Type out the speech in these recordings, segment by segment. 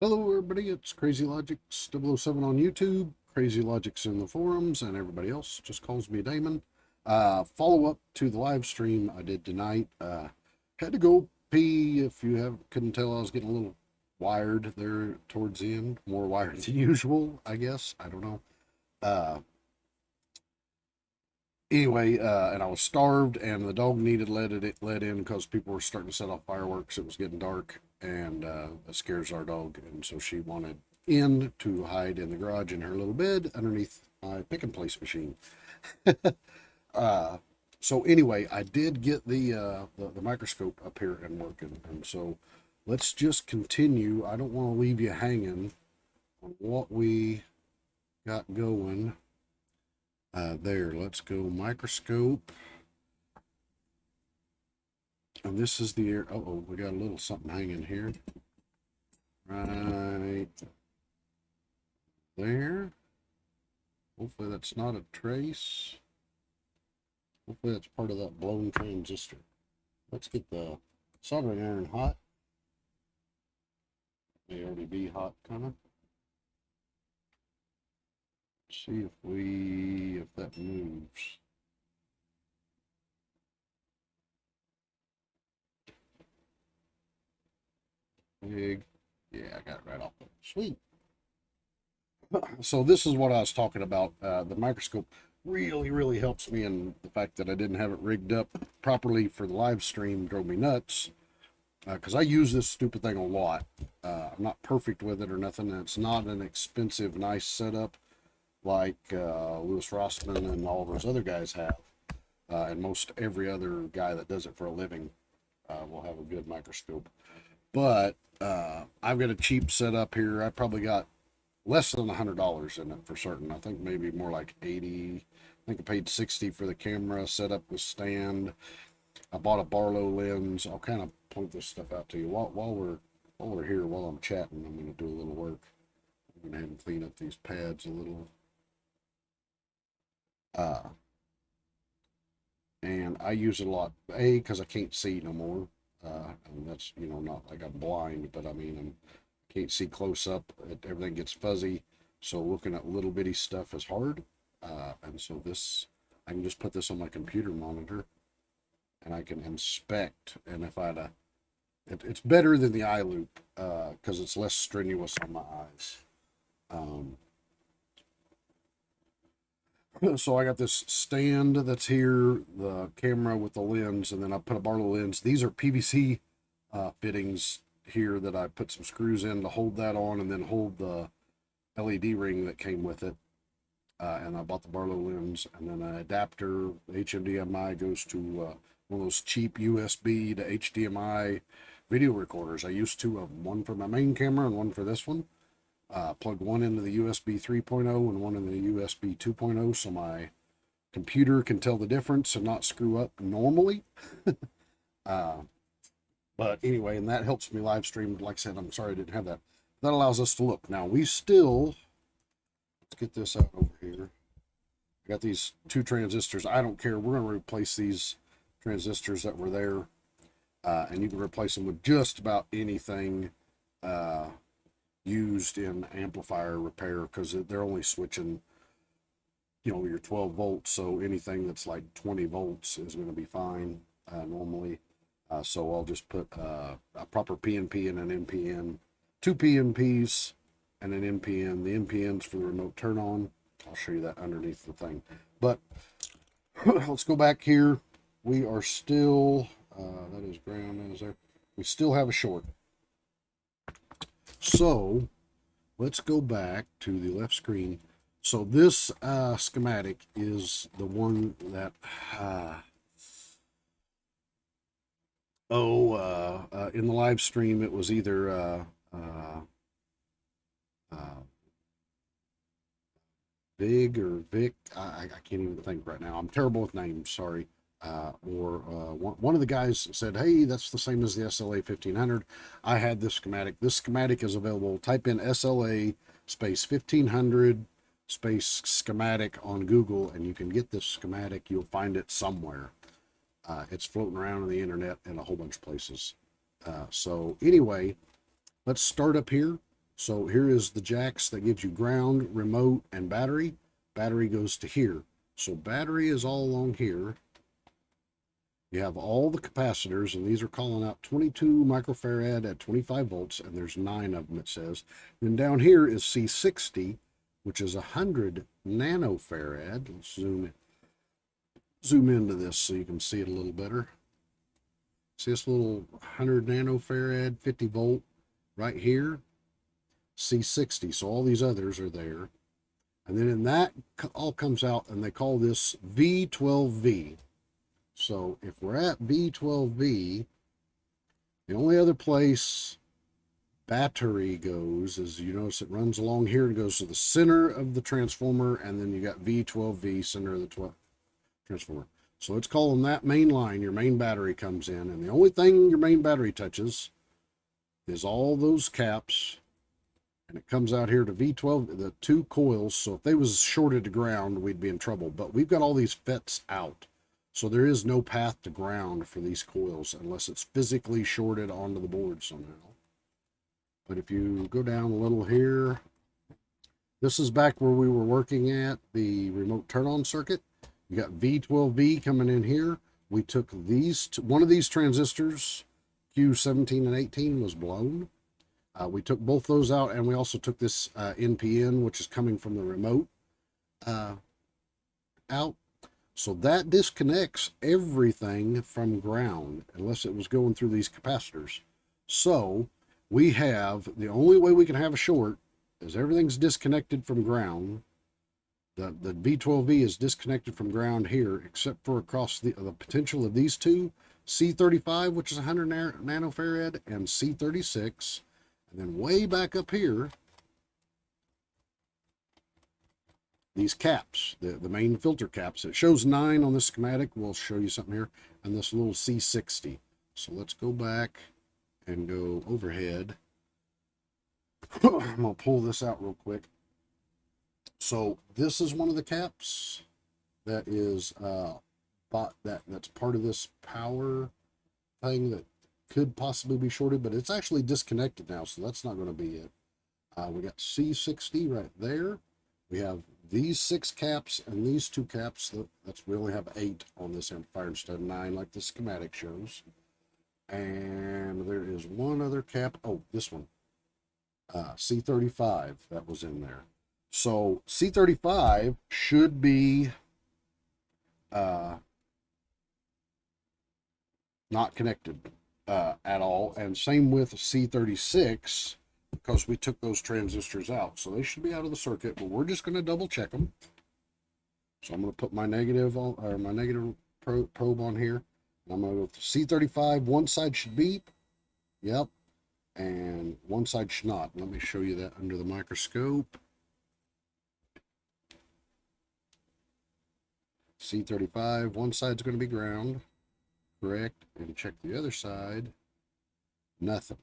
Hello, everybody. It's Crazy Logics 007 on YouTube, Crazy Logics in the forums, and everybody else just calls me Damon. Follow up to the live stream I did tonight. Had to go pee. If you couldn't tell, I was getting a little wired there towards the end, more wired than usual, I guess. I don't know. Uh, and I was starved, and the dog needed let in because people were starting to set off fireworks. It was getting dark, and it scares our dog, and so she wanted in to hide in the garage in her little bed underneath my pick and place machine. uh, so anyway, I did get the microscope up here and working, and so let's just continue. I don't want to leave you hanging on what we got going. There, let's go microscope. And this is the air. Oh, we got a little something hanging here. Right there. Hopefully that's not a trace. Hopefully that's part of that blown transistor. Let's get the soldering iron hot. May already be hot, kind of. See if that moves. Big. Yeah, I got it right off there. Sweet. So this is what I was talking about. The microscope really helps me, and the fact that I didn't have it rigged up properly for the live stream drove me nuts. Because I use this stupid thing a lot. I'm not perfect with it or nothing, and it's not an expensive, nice setup like Louis Rossman and all those other guys have. And most every other guy that does it for a living will have a good microscope. But I've got a cheap setup here. I probably got less than $100 in it for certain. I think maybe more like 80. I think I paid 60 for the camera setup with stand. I bought a Barlow lens. I'll kind of point this stuff out to you while we're here. While I'm chatting, I'm going to do a little work. I'm going to have them clean up these pads a little. And I use it a lot. A, because I can't see no more. And that's, not like I'm blind, but I mean, I can't see close up. Everything gets fuzzy. So looking at little bitty stuff is hard. And so I can just put this on my computer monitor and I can inspect. And if it's better than the eye loop because it's less strenuous on my eyes. So I got this stand that's here, the camera with the lens, and then I put a Barlow lens. These are PVC fittings here that I put some screws in to hold that on and then hold the LED ring that came with it. And I bought the Barlow lens, and then an adapter. HDMI goes to one of those cheap USB to HDMI video recorders. I used to have one for my main camera and one for this one. Plugged one into the USB 3.0 and one in the USB 2.0 so my computer can tell the difference and not screw up normally. But anyway, and that helps me live stream. Like I said, I'm sorry I didn't have that. That allows us to look. Now let's get this out over here. I got these two transistors. I don't care. We're going to replace these transistors that were there. And you can replace them with just about anything used in amplifier repair because they're only switching, your 12 volts. So anything that's like 20 volts is going to be fine normally. So I'll just put a proper PNP and an NPN, two PNPs and an NPN. The NPN's for the remote turn on. I'll show you that underneath the thing. But let's go back here. We are still, that is ground, is there? We still have a short. So let's go back to the left screen. So this schematic is the one that, in the live stream, it was either Vig or Vic. I can't even think right now. I'm terrible with names, sorry. One of the guys said, hey, that's the same as the SLA 1500. I had this schematic. This schematic is available. Type in SLA space 1500 space schematic on Google, and you can get this schematic. You'll find it somewhere. It's floating around on the internet in a whole bunch of places. So anyway, let's start up here. So here is the jacks that gives you ground, remote, and battery. Battery goes to here. So battery is all along here. You have all the capacitors, and these are calling out 22 microfarad at 25 volts, and there's 9 of them, it says. Then down here is C60, which is 100 nanofarad. Let's zoom into this so you can see it a little better. See this little 100 nanofarad, 50 volt right here? C60. So all these others are there. And then in that all comes out, and they call this V12V. So if we're at V12V, the only other place battery goes is, you notice it runs along here and goes to the center of the transformer, and then you got V12V, center of the transformer. So it's calling that main line, your main battery comes in, and the only thing your main battery touches is all those caps, and it comes out here to V12, the 2 coils. So if they was shorted to ground, we'd be in trouble, but we've got all these FETs out. So there is no path to ground for these coils unless it's physically shorted onto the board somehow. But if you go down a little here, this is back where we were working at the remote turn-on circuit. You got V12V coming in here. We took these, one of these transistors, Q17 and 18, was blown. We took both those out, and we also took this NPN, which is coming from the remote, out. So that disconnects everything from ground, unless it was going through these capacitors. So we have, the only way we can have a short is everything's disconnected from ground. The V12V is disconnected from ground here, except for across the potential of these two, C35, which is 100 nanofarad, and C36. And then way back up here, these caps, the main filter caps. It shows 9 on this schematic. We'll show you something here. And this little C60. So let's go back and go overhead. I'm going to pull this out real quick. So this is one of the caps that is that's part of this power thing that could possibly be shorted, but it's actually disconnected now, so that's not going to be it. We got C60 right there. We have these 6 caps and these 2 caps. We only have 8 on this amplifier instead of 9 like the schematic shows. And there is one other cap. Oh, this one. C35 that was in there. So C35 should be not connected at all. And same with C36, because we took those transistors out. So they should be out of the circuit, but we're just going to double check them. So I'm going to put my negative on, or my negative probe on here. And I'm going to go with C35. One side should beep. Yep. And one side should not. Let me show you that under the microscope. C35, one side's going to be ground. Correct. And check the other side. Nothing.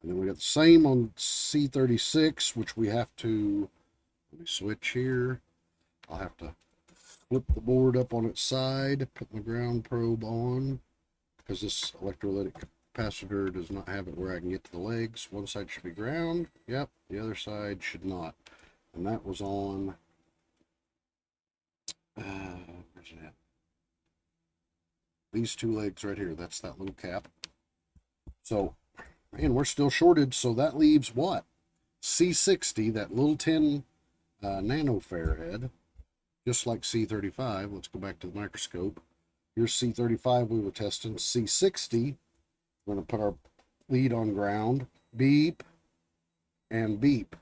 And then we got the same on C36, which we have to, let me switch here. I'll have to flip the board up on its side, put my ground probe on, because this electrolytic capacitor does not have it where I can get to the legs. One side should be ground. Yep. The other side should not. And that was on, where's it at? These 2 legs right here. That's that little cap. So, man, we're still shorted. So that leaves what? C60, that little 10 nanofarad, just like C35. Let's go back to the microscope. Here's C35 we were testing. C60, we're going to put our lead on ground. Beep and beep.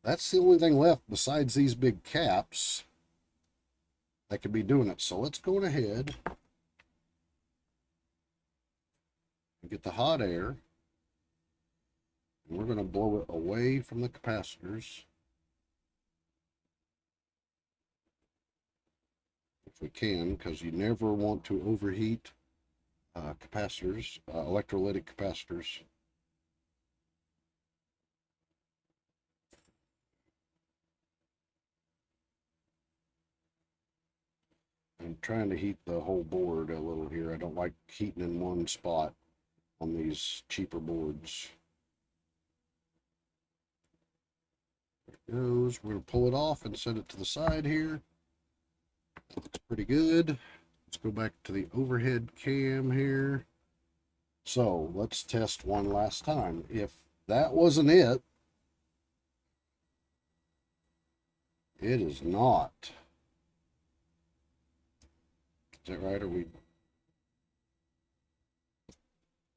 That's the only thing left besides these big caps that could be doing it. So let's go ahead and get the hot air. And we're going to blow it away from the capacitors. If we can, because you never want to overheat capacitors, electrolytic capacitors. I'm trying to heat the whole board a little here. I don't like heating in one spot on these cheaper boards. Goes. We're going to pull it off and set it to the side here. Looks pretty good. Let's go back to the overhead cam here. So let's test one last time. If that wasn't it, it is not. Is that right?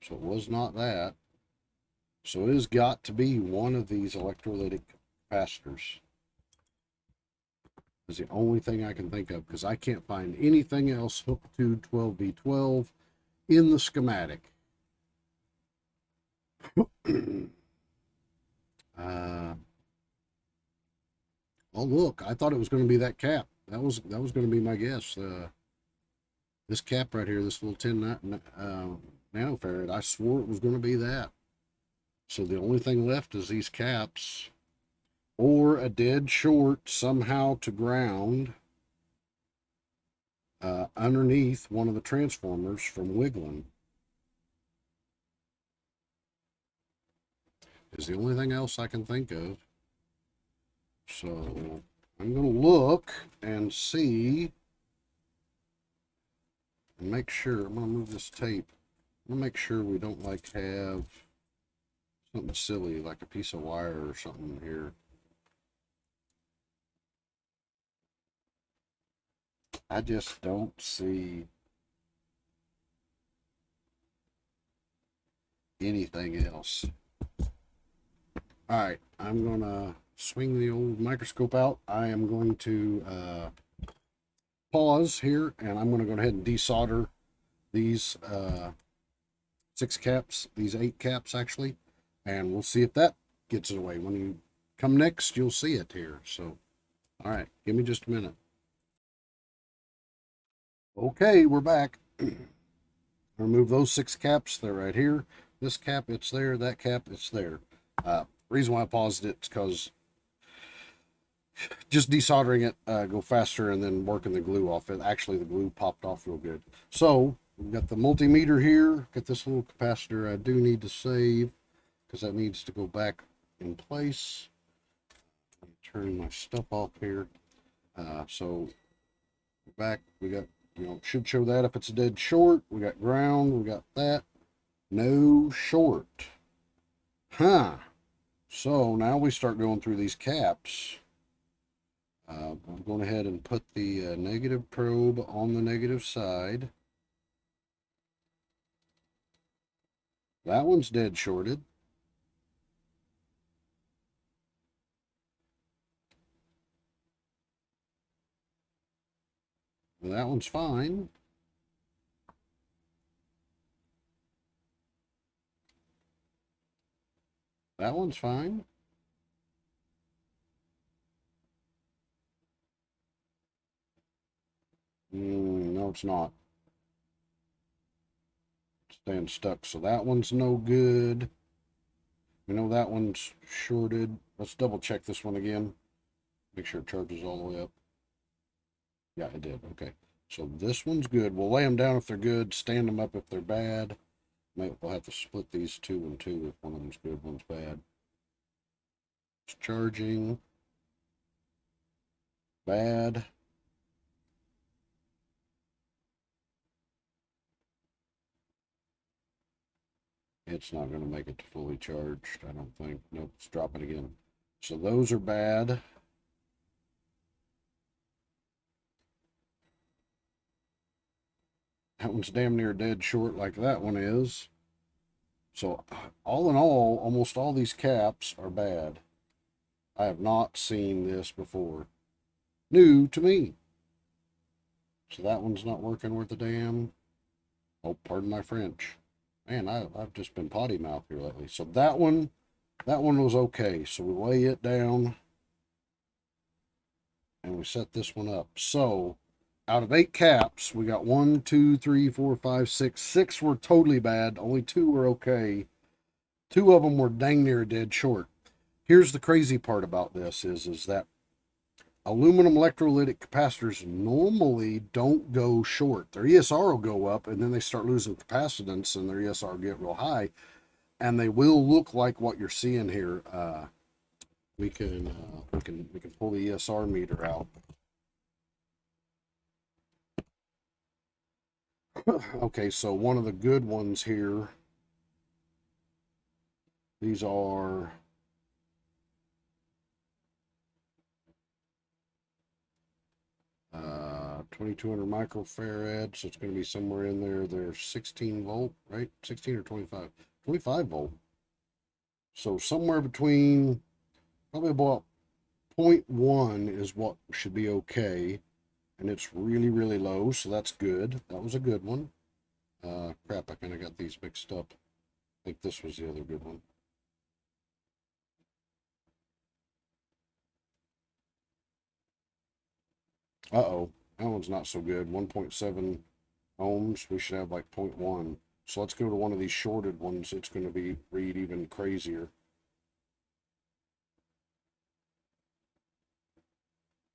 So it was not that. So it has got to be one of these electrolytic capacitors. Is the only thing I can think of, because I can't find anything else hooked to 12V12 in the schematic. Oh look, I thought it was going to be that cap. That was going to be my guess. This cap right here, this little 10 nanofarad, I swore it was going to be that. So the only thing left is these caps, or a dead short somehow to ground underneath one of the transformers from wiggling. Is the only thing else I can think of. So I'm going to look and see and make sure. I'm going to move this tape. I'm going to make sure we don't like have something silly like a piece of wire or something here. I just don't see anything else. All right, I'm going to swing the old microscope out. I am going to pause here, and I'm going to go ahead and desolder these 6 caps, these 8 caps actually, and we'll see if that gets it away. When you come next, you'll see it here. So, all right, give me just a minute. Okay, we're back. Remove those 6 caps. They're right here. This cap, it's there. That cap, it's there. Reason why I paused it is because just desoldering it go faster, and then working the glue off it. Actually, the glue popped off real good. So we've got the multimeter here. Got this little capacitor I do need to save because that needs to go back in place. Turn my stuff off here. So back, we got, should show that if it's a dead short. We got ground, we got that. No short. Huh. So now we start going through these caps. I'm going ahead and put the negative probe on the negative side. That one's dead shorted. That one's fine. That one's fine. No, it's not. It's staying stuck. So that one's no good. We know that one's shorted. Let's double check this one again. Make sure it charges all the way up. Yeah, it did. Okay. So this one's good. We'll lay them down if they're good. Stand them up if they're bad. Maybe we'll have to split these 2 and 2 if one of them's good, one's bad. It's charging. Bad. It's not going to make it to fully charged, I don't think. Nope, it's dropping again. So those are bad. That one's damn near dead short like that one is. So all in all, almost all these caps are bad. I have not seen this before. New to me. So that one's not working worth a damn. Oh, pardon my French. Man, I've just been potty mouth here lately. So that one was okay. So we lay it down and we set this one up. So out of 8 caps, we got 1, 2, 3, 4, 5, 6. 6 were totally bad. Only 2 were okay. 2 of them were dang near dead short. Here's the crazy part about this is that aluminum electrolytic capacitors normally don't go short. Their ESR will go up, and then they start losing capacitance, and their ESR will get real high, and they will look like what you're seeing here. we can pull the ESR meter out. Okay, so one of the good ones here, these are 2200 microfarad, so it's going to be somewhere in there. They're 16 volt, right? 16 or 25? 25 volt. So somewhere between probably about 0.1 is what should be okay. And it's really, really low, so that's good. That was a good one. Crap, I kind of got these mixed up. I think this was the other good one. Uh-oh, that one's not so good. 1.7 ohms. We should have like 0.1. So let's go to one of these shorted ones. It's going to be read even crazier.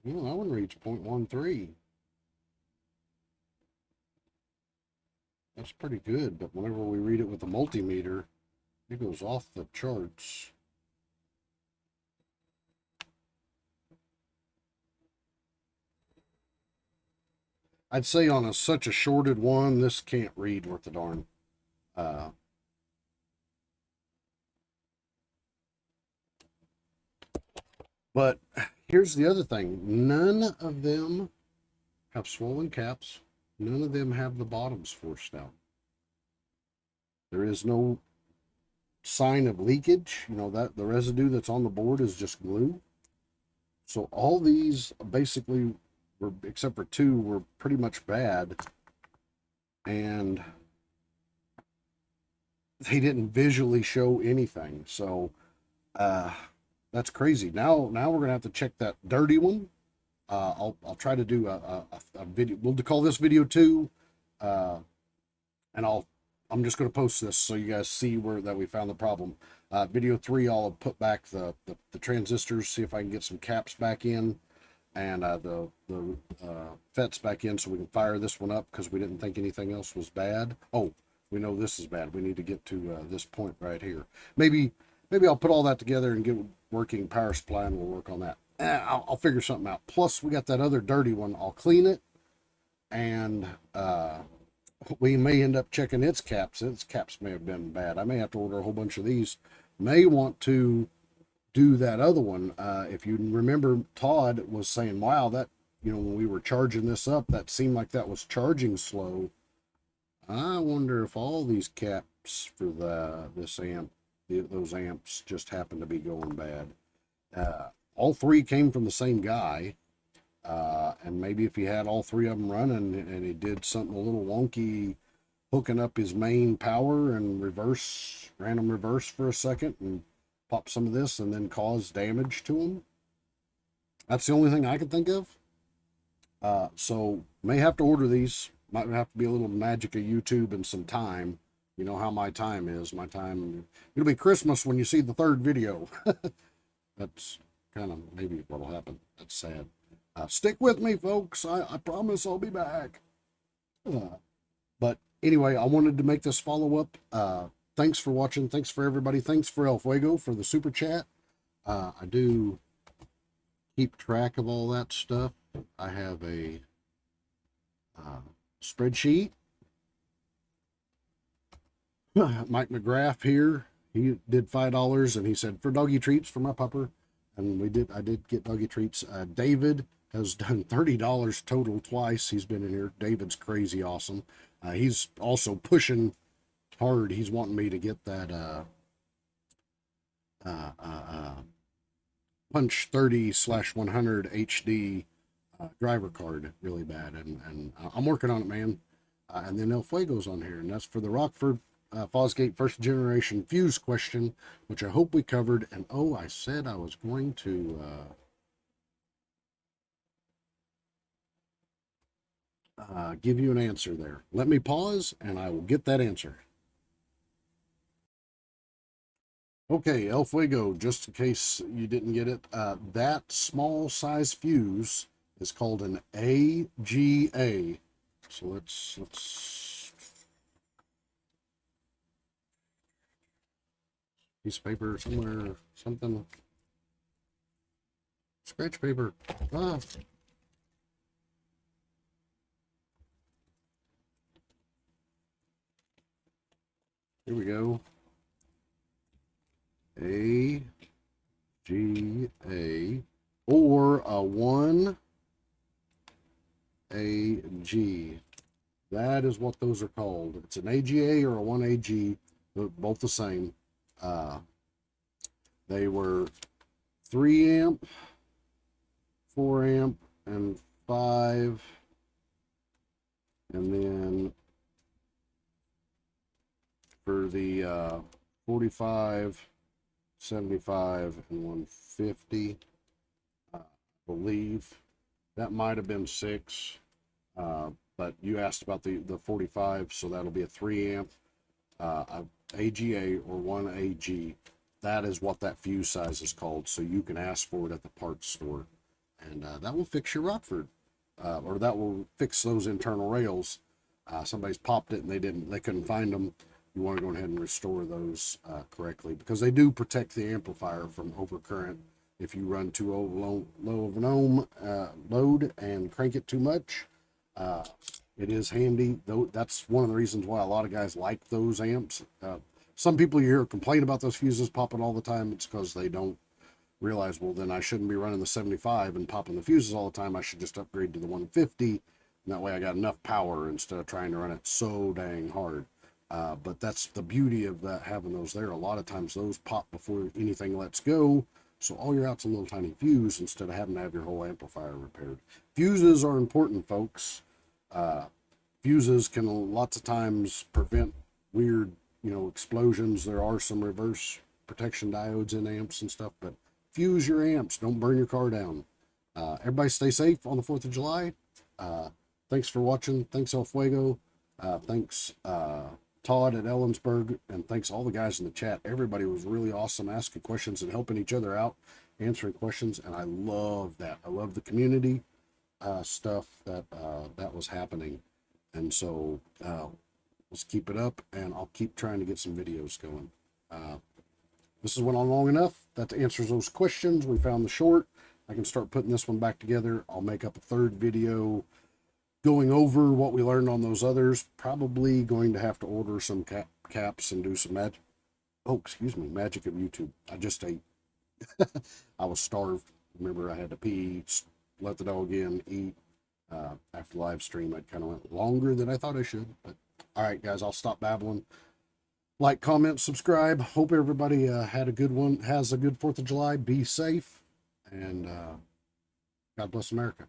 Well, that one reads 0.13. That's pretty good, but whenever we read it with the multimeter, it goes off the charts. I'd say on such a shorted one, this can't read worth the darn. But here's the other thing. None of them have swollen caps. None of them have the bottoms forced out. There is no sign of leakage. You know, that the residue that's on the board is just glue. So all these basically were, except for two, were pretty much bad. And they didn't visually show anything. So that's crazy. Now we're gonna have to check that dirty one. I'll try to do a video. We'll call this video 2, and I'm just gonna post this so you guys see where that we found the problem. Video 3, I'll put back the transistors, see if I can get some caps back in, and the FETs back in, so we can fire this one up because we didn't think anything else was bad. Oh, we know this is bad. We need to get to this point right here. Maybe I'll put all that together and get working power supply, and we'll work on that. I'll figure something out. Plus, we got that other dirty one. I'll clean it, and we may end up checking its caps. Its caps may have been bad. I may have to order a whole bunch of these. May want to do that other one. If you remember, Todd was saying, wow, that, you know, when we were charging this up, that seemed like that was charging slow. I wonder if all these caps for this amp, those amps just happen to be going bad. All three came from the same guy. And maybe if he had all three of them running and he did something a little wonky, hooking up his main power and random reverse for a second and pop some of this and then cause damage to him. That's the only thing I can think of. So may have to order these. Might have to be a little magic of YouTube and some time. You know how my time is. My time, it'll be Christmas when you see the third video. That's kind of maybe what'll happen. That's sad. Stick with me, folks. I promise I'll be back. But anyway, I wanted to make this follow up. Thanks for watching. Thanks for everybody. Thanks for El Fuego for the super chat. I do keep track of all that stuff. I have a spreadsheet. Mike McGrath here. He did $5 and he said for doggy treats for my pupper. And I did get doggy treats. David has done $30 total twice. He's been in here. David's crazy awesome. He's also pushing hard. He's wanting me to get that Punch 30/100 HD driver card really bad, and I'm working on it, man. And then El Fuego's on here, and that's for the Rockford Fosgate first generation fuse question, which I hope we covered. And oh, I said I was going to give you an answer there. Let me pause and I will get that answer. Okay, El Fuego, just in case you didn't get it, that small size fuse is called an AGA. So let's piece of paper somewhere, something. Scratch paper. Ah. Here we go. A, G, A, or a 1, A, G. That is what those are called. It's an AGA or a 1AG. They're both the same. They were 3 amp, 4 amp, and 5. And then for the 45, 75, and 150, I believe that might have been 6. But you asked about the 45, so that'll be a 3 amp, AGA or 1AG. That is what that fuse size is called. So you can ask for it at the parts store, and that will fix your Rockford, or that will fix those internal rails. Somebody's popped it and they couldn't find them. You want to go ahead and restore those correctly, because they do protect the amplifier from overcurrent. If you run too low of an ohm load and crank it too much, it is handy. Though that's one of the reasons why a lot of guys like those amps. Some people you hear complain about those fuses popping all the time. It's because they don't realize, well, then I shouldn't be running the 75 and popping the fuses all the time. I should just upgrade to the 150, and that way I got enough power instead of trying to run it so dang hard. But that's the beauty of that, having those there. A lot of times those pop before anything lets go, so all you're out's a little tiny fuse instead of having to have your whole amplifier repaired. Fuses are important, folks. Fuses can lots of times prevent weird, explosions. There are some reverse protection diodes in amps and stuff, but fuse your amps. Don't burn your car down. Everybody stay safe on the 4th of July. Thanks for watching. Thanks, El Fuego. Thanks, Todd at Ellensburg, and thanks all the guys in the chat. Everybody was really awesome, asking questions and helping each other out, answering questions, and I love that. I love the community stuff that was happening, and so let's keep it up, and I'll keep trying to get some videos going. This has went on long enough. That answers those questions. We found the short. I can start putting this one back together. I'll make up a 3rd video going over what we learned on those others. Probably going to have to order some caps and do some magic. Oh, excuse me, magic of YouTube. I just ate. I was starved. Remember, I had to pee, let the dog in, eat. After the live stream, I kind of went longer than I thought I should. But all right, guys, I'll stop babbling. Like, comment, subscribe. Hope everybody had a good one. Has a good 4th of July. Be safe, and God bless America.